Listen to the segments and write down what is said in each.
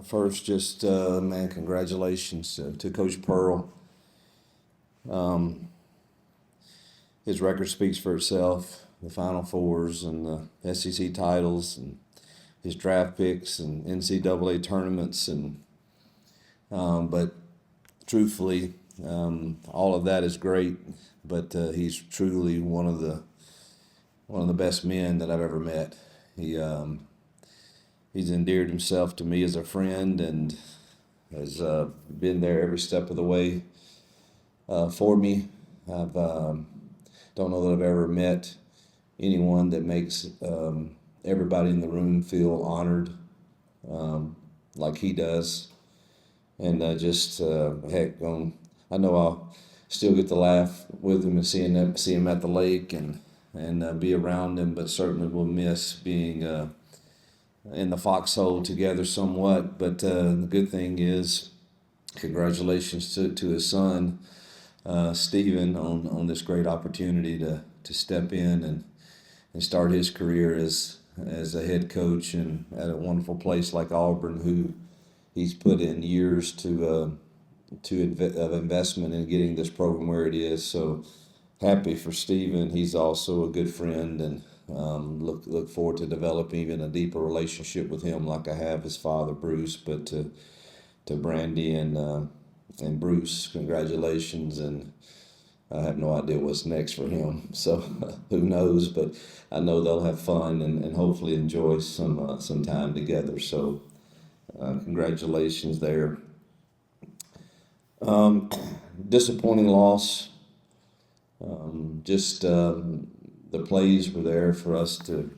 First, just man, congratulations to Coach Pearl. His record speaks for itself. The Final Fours and the SEC titles, and his draft picks and NCAA tournaments, and but truthfully, all of that is great. But he's truly one of the best men that I've ever met. He's endeared himself to me as a friend and has been there every step of the way for me. I've don't know that I've ever met anyone that makes everybody in the room feel honored like he does. And heck, I know I'll still get to laugh with him and see him at the lake and be around him, but certainly will miss being in the foxhole together somewhat. But the good thing is, congratulations to his son, Stephen, on this great opportunity to step in and start his career as a head coach and at a wonderful place like Auburn, who he's put in years of investment in getting this program where it is. So happy for Stephen. He's also a good friend, and look forward to developing even a deeper relationship with him like I have his father, Bruce. But to Brandy and Bruce, congratulations, and I have no idea what's next for him, so who knows, but I know they'll have fun and hopefully enjoy some time together. So congratulations there. Disappointing loss. The plays were there for us to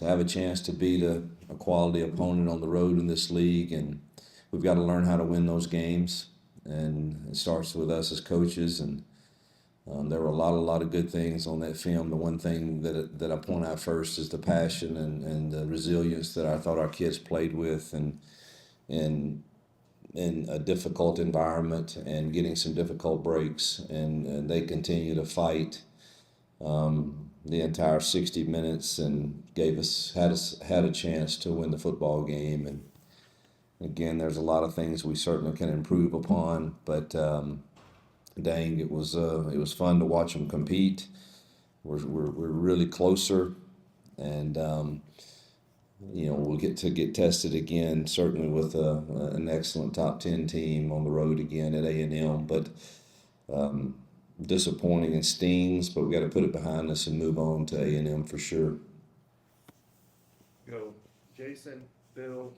have a chance to beat a quality opponent on the road in this league, and we've got to learn how to win those games. And it starts with us as coaches, and there were a lot of good things on that film. The one thing that I point out first is the passion and the resilience that I thought our kids played with, and in a difficult environment and getting some difficult breaks, and they continue to fight the entire 60 minutes and had a chance to win the football game. And again, there's a lot of things we certainly can improve upon, but dang, it was fun to watch them compete. We're really closer, and we'll get tested again, certainly with an excellent top 10 team on the road again at A&M. But disappointing and stings, but we got to put it behind us and move on to A&M for sure. Go, Jason, Bill,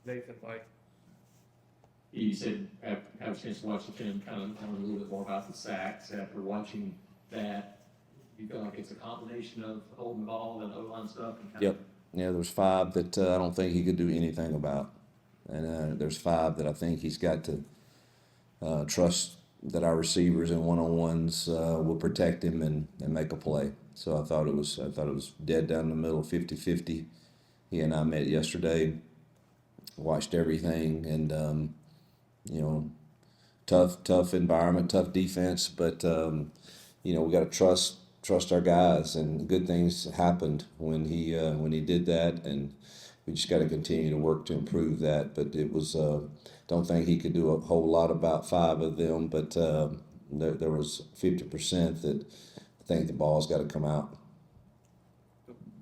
Nathan, Mike. You said have a chance to watch the film, kind of tell me a little bit more about the sacks. After watching that, you feel like it's a combination of holding the ball and O-line stuff? And Yep. Yeah, there's 5 that I don't think he could do anything about. And there's 5 that I think he's got to trust that our receivers and one-on-ones will protect him and make a play. So I thought it was dead down the middle, 50-50. He and I met yesterday, watched everything, and tough environment, tough defense, but we got to trust our guys, and good things happened when he did that, and we just got to continue to work to improve that. But it was don't think he could do a whole lot about 5 of them, but there was 50% that I think the ball's got to come out.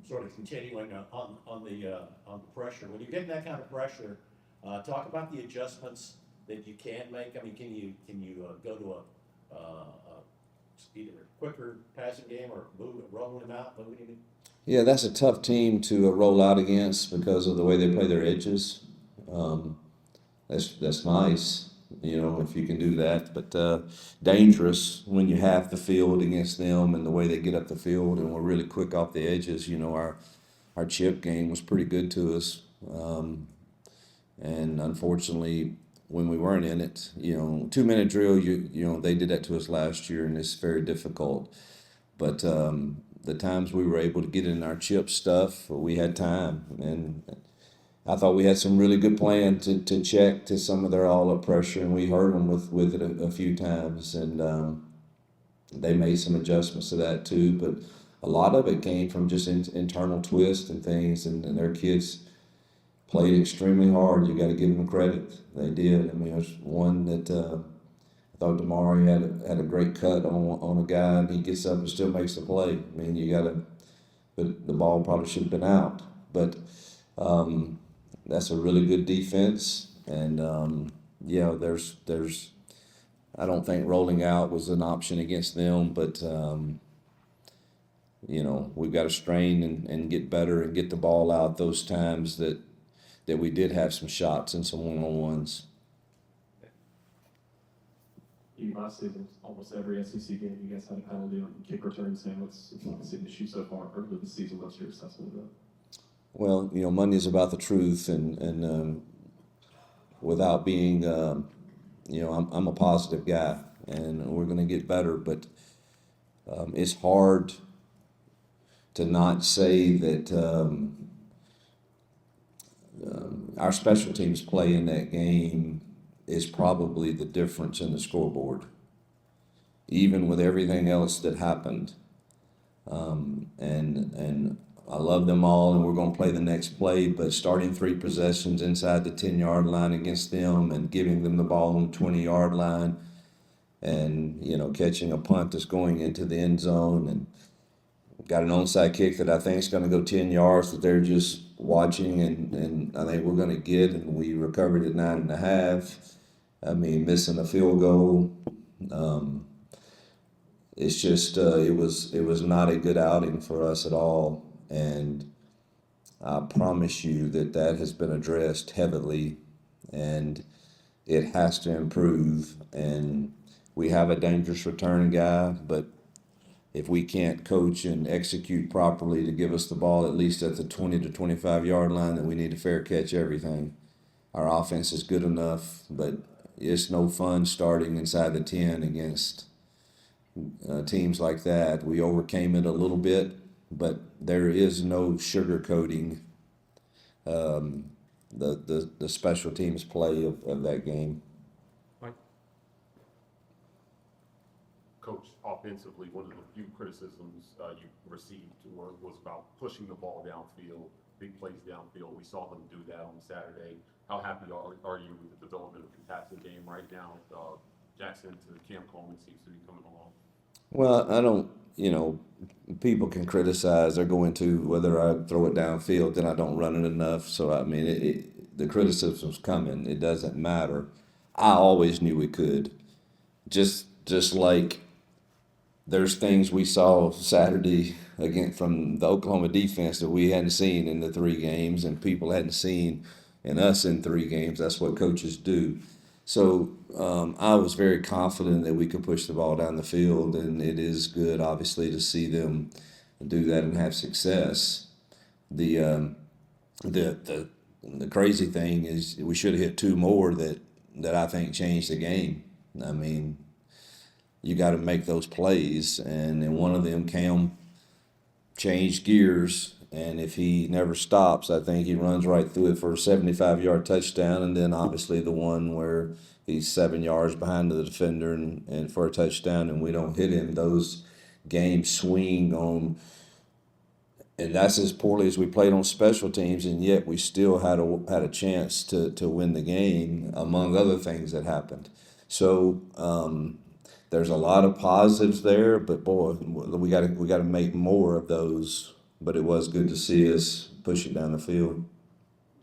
Sort of continuing on the pressure. When you're getting that kind of pressure, talk about the adjustments that you can make. I mean, can you go to either a quicker passing game or rolling them out, moving him? Yeah, that's a tough team to roll out against because of the way they play their edges. That's nice, if you can do that, but dangerous when you have the field against them and the way they get up the field, and we're really quick off the edges. Our chip game was pretty good to us, and unfortunately, when we weren't in it, 2-minute drill, they did that to us last year, and it's very difficult. But the times we were able to get in our chip stuff, we had time, and I thought we had some really good plan to check to some of their all-up pressure, and we hurt them with it a few times, and they made some adjustments to that too. But a lot of it came from just internal twist and things, and their kids played extremely hard. You got to give them credit. They did. I mean, there's one that I thought Damari had a great cut on a guy, and he gets up and still makes the play. I mean, you got to, but the ball probably should have been out. But that's a really good defense, and yeah, there's I don't think rolling out was an option against them, but you know, we've got to strain and get better and get the ball out those times that we did have some shots and some one-on-ones. Last season, almost every SEC game, you guys had a penalty on kick return. Saying it's obviously an issue so far early this season. What's your assessment of that? Well, you know, Monday's about the truth, and without being, you know, I'm a positive guy, and we're going to get better, but it's hard to not say that our special teams play in that game is probably the difference in the scoreboard, even with everything else that happened. And I love them all, and we're going to play the next play, but starting 3 possessions inside the 10-yard line against them and giving them the ball on the 20-yard line and, you know, catching a punt that's going into the end zone, and got an onside kick that I think is going to go 10 yards that they're just watching, and I think we're going to get, and we recovered at 9.5. I mean, missing a field goal. It's just it was not a good outing for us at all, and I promise you that has been addressed heavily, and it has to improve. And we have a dangerous return guy, but if we can't coach and execute properly to give us the ball at least at the 20 to 25-yard line, then we need to fair catch everything. Our offense is good enough, but it's no fun starting inside the 10 against teams like that. We overcame it a little bit, but there is no sugarcoating the special teams play of that game. Coach, offensively, one of the few criticisms you received was about pushing the ball downfield, big plays downfield. We saw them do that on Saturday. How happy are you with the development of the passing game right now? Jackson to Cam Coleman seems to be coming along. Well, I don't, you know, people can criticize. They're going to whether I throw it downfield, then I don't run it enough. So, I mean, the criticism's coming. It doesn't matter. I always knew we could. Just like there's things we saw Saturday again from the Oklahoma defense that we hadn't seen in the 3 games, and people hadn't seen in us in 3 games. That's what coaches do. So I was very confident that we could push the ball down the field, and it is good, obviously, to see them do that and have success. The crazy thing is we should have hit 2 more that I think changed the game. I mean, you got to make those plays, and in one of them, Cam changed gears, and if he never stops, I think he runs right through it for a 75-yard touchdown, and then obviously the one where he's 7 yards behind the defender and for a touchdown, and we don't hit him. Those games swing on, and that's as poorly as we played on special teams, and yet we still had a chance to win the game, among other things that happened. So there's a lot of positives there, but boy, we got to make more of those. But it was good to see us pushing down the field.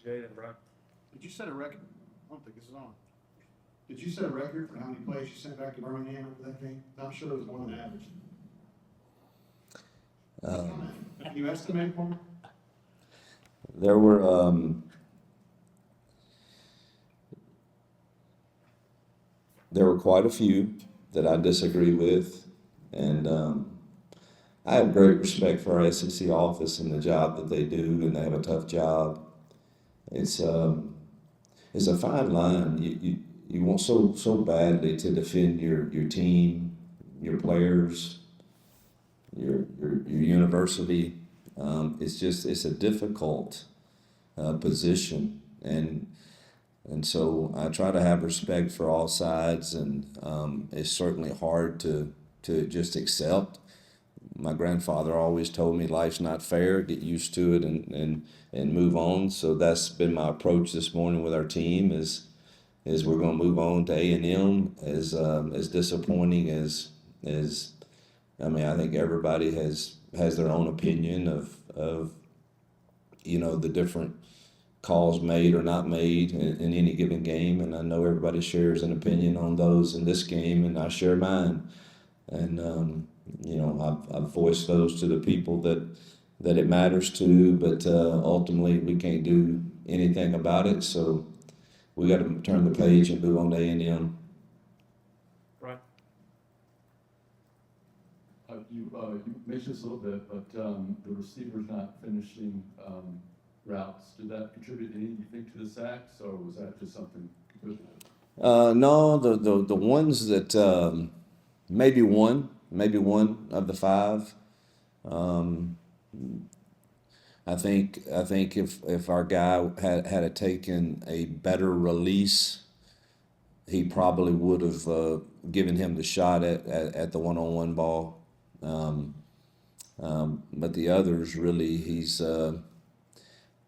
Jay and Brian. Did you set a record? I don't think this is on. Did you set a record for how many plays you sent back to Birmingham after that game? I'm sure it was more than average. Can you estimate for me? There were quite a few that I disagree with, and I have great respect for our SEC office and the job that they do, and they have a tough job. It's a fine line. You want so badly to defend your team, your players, your university. It's a difficult position, and so I try to have respect for all sides, and it's certainly hard to just accept my grandfather always told me life's not fair, get used to it and move on. So that's been my approach this morning with our team is we're going to move on to A&M as disappointing as I mean, I think everybody has their own opinion of the different calls made or not made in any given game, and I know everybody shares an opinion on those in this game, and I share mine. And I've voiced those to the people that it matters to, but ultimately we can't do anything about it. So we got to turn the page and move on to A&M. Right? You mentioned this a little bit, but the receivers not finishing routes, did that contribute any, you think, to the sacks, or was that just something completely? No, the ones that maybe one of the five. I think if our guy had taken a better release, he probably would have given him the shot at the one-on-one ball. But the others, really, he's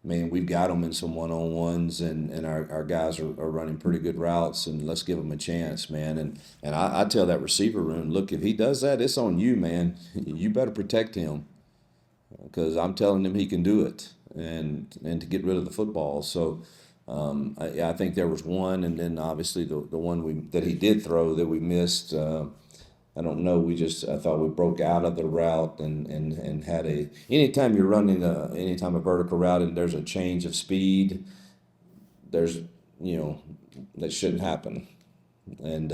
we've got him in some one-on-ones, and our guys are running pretty good routes, and let's give him a chance, man. And I tell that receiver room, look, if he does that, it's on you, man. You better protect him, because I'm telling him he can do it, and to get rid of the football. So I think there was one, and then obviously the one that he did throw that we missed. I don't know. I thought we broke out of the route and had anytime you're running anytime a vertical route and there's a change of speed, there's, that shouldn't happen. And,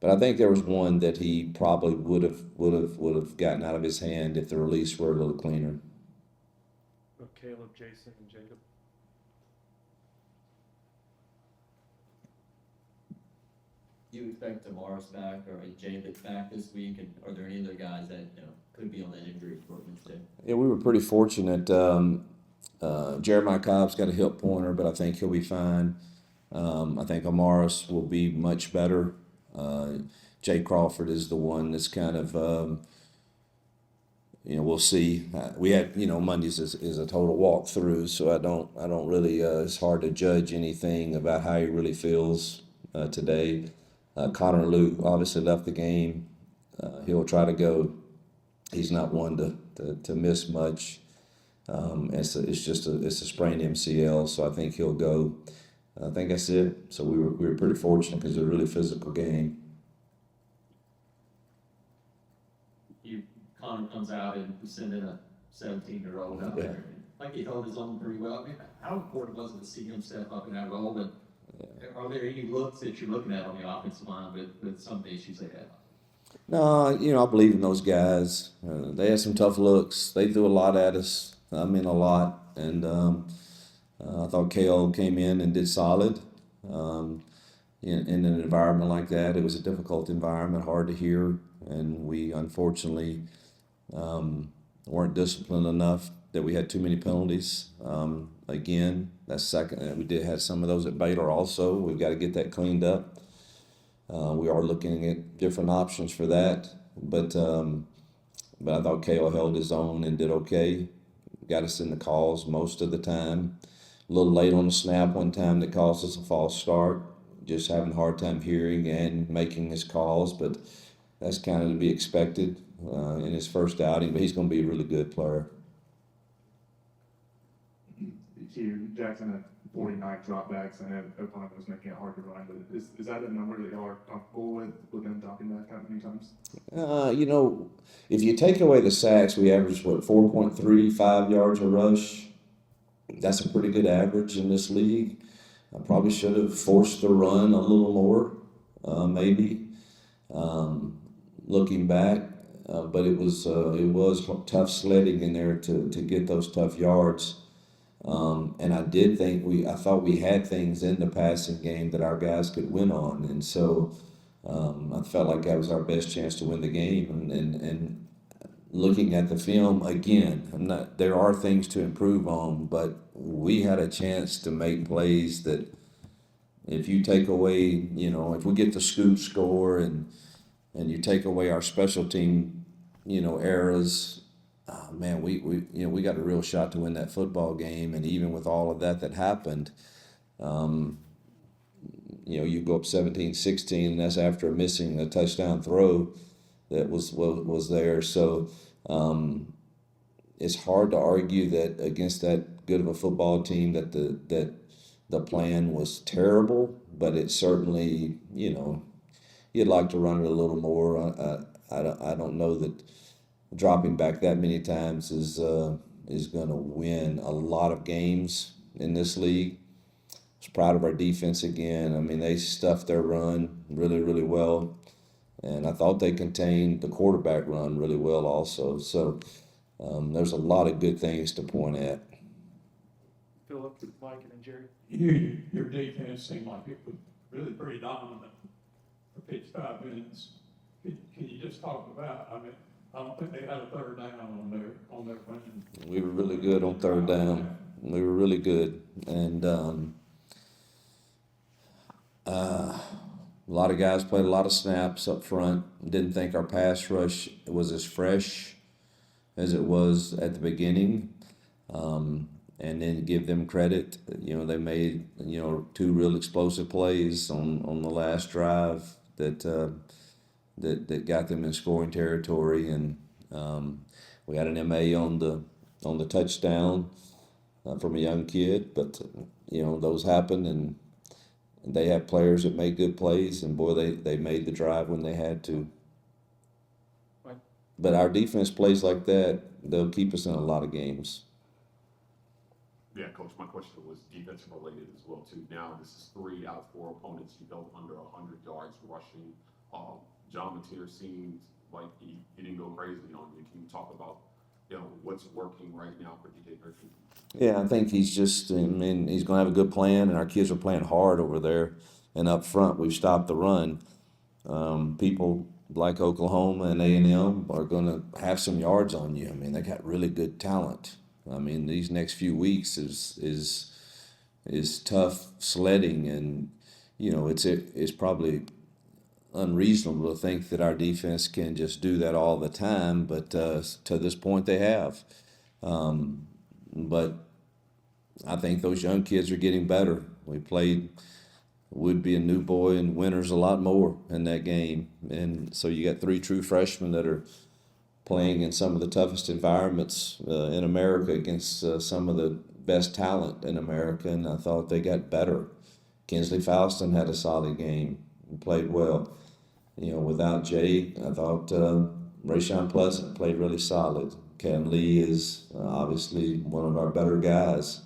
but I think there was one that he probably would have gotten out of his hand if the release were a little cleaner. Caleb, Jason, and Jacob. Do you expect Amaris back or Jacob back this week, and are there any other guys that could be on that injury report too? Yeah, we were pretty fortunate. Jeremiah Cobb's got a hip pointer, but I think he'll be fine. I think Amaris will be much better. Jay Crawford is the one that's kind of, we'll see. We had, Mondays is a total walkthrough, so I don't really. It's hard to judge anything about how he really feels today. Connor Luke obviously left the game. He'll try to go. He's not one to miss much. It's a sprained MCL, so I think he'll go. I think that's it. So we were pretty fortunate because it's a really physical game. Connor comes out and we send in a 17-year-old out there. Like he held his own pretty well. I mean, how important was it to see him step up in that role? And are there any looks that you're looking at on the offensive line with some of the issues they have? No, I believe in those guys. They had some tough looks. They threw a lot at us. I mean, a lot. And I thought KO came in and did solid. In an environment like that, it was a difficult environment, hard to hear. And we, unfortunately, weren't disciplined enough that we had too many penalties. Again, that's second. We did have some of those at Baylor also. We've got to get that cleaned up. We are looking at different options for that. But I thought KO held his own and did okay. Got us in the calls most of the time. A little late on the snap one time that caused us a false start. Just having a hard time hearing and making his calls, but that's kind of to be expected in his first outing. But he's going to be a really good player. Hugh, Jackson had 49 dropbacks, and Oklahoma was making it hard to run. But is that a number that y'all are comfortable with them dropping that kind of many times? If you take away the sacks, we averaged 4.35 yards a rush. That's a pretty good average in this league. I probably should have forced the run a little more, maybe. Looking back, but it was tough sledding in there to get those tough yards. And I thought we had things in the passing game that our guys could win on, and so I felt like that was our best chance to win the game. And looking at the film again, there are things to improve on, but we had a chance to make plays that, if you take away, if we get the scoop score and you take away our special team eras, man, we got a real shot to win that football game. And even with all of that happened, you go up 17-16, and that's after missing a touchdown throw that was there. So it's hard to argue that against that good of a football team that the plan was terrible, but it certainly, you'd like to run it a little more. I don't know that dropping back that many times is going to win a lot of games in this league. I was proud of our defense again. I mean, they stuffed their run really, really well, and I thought they contained the quarterback run really well also. So there's a lot of good things to point at. Philip, Mike, and then Jerry. Your defense seemed like it was really pretty dominant for 55 minutes. Can you just talk about, I mean, I don't think they had a third down on their win. We were really good on third down. We were really good. And a lot of guys played a lot of snaps up front. Didn't think our pass rush was as fresh as it was at the beginning. And then give them credit. They made, 2 real explosive plays on the last drive that got them in scoring territory. And we had an MA on the touchdown from a young kid. But, those happen, and they have players that make good plays. And, boy, they made the drive when they had to. Right. But our defense plays like that, they'll keep us in a lot of games. Yeah, Coach, my question was defensive related as well too. Now this is 3 out of 4 opponents you held under 100 yards rushing. John Mateer seems like he didn't go crazy on you. Can you talk about what's working right now for DJ Hershey? Yeah, I think he's just, he's going to have a good plan, and our kids are playing hard over there. And up front, we've stopped the run. People like Oklahoma and A&M are going to have some yards on you. I mean, they got really good talent. I mean, these next few weeks is tough sledding, and it's probably unreasonable to think that our defense can just do that all the time. But to this point, they have. But I think those young kids are getting better. We played Woodby and New Boy and Winters a lot more in that game, and so you got 3 true freshmen that are playing in some of the toughest environments in America against some of the best talent in America, and I thought they got better. Kinsley Falston had a solid game and played well. Without Jay, I thought Rayshawn Pleasant played really solid. Ken Lee is obviously one of our better guys.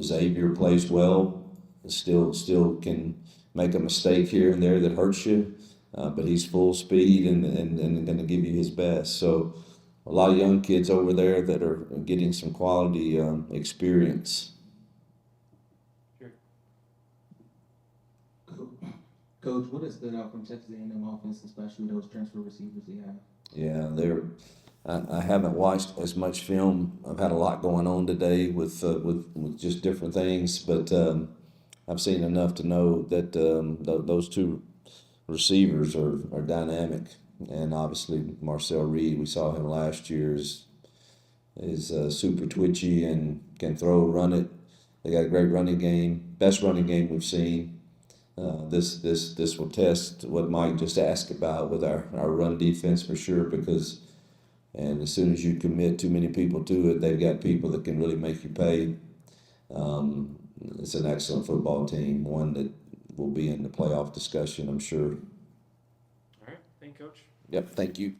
Xavier plays well, still can make a mistake here and there that hurts you. But he's full speed and going to give you his best. So a lot of young kids over there that are getting some quality experience. Jerry. Coach, what has stood out from Texas A&M offense, especially those transfer receivers they have? Yeah, I haven't watched as much film. I've had a lot going on today with just different things, but I've seen enough to know that those 2 receivers are dynamic, and obviously Marcel Reed, we saw him last year, is super twitchy and can throw, run it. They got a great running game, best running game we've seen. This will test what Mike just asked about with our run defense for sure, and as soon as you commit too many people to it, they've got people that can really make you pay. It's an excellent football team, one that will be in the playoff discussion, I'm sure. All right, thank you, Coach. Yep, thank you.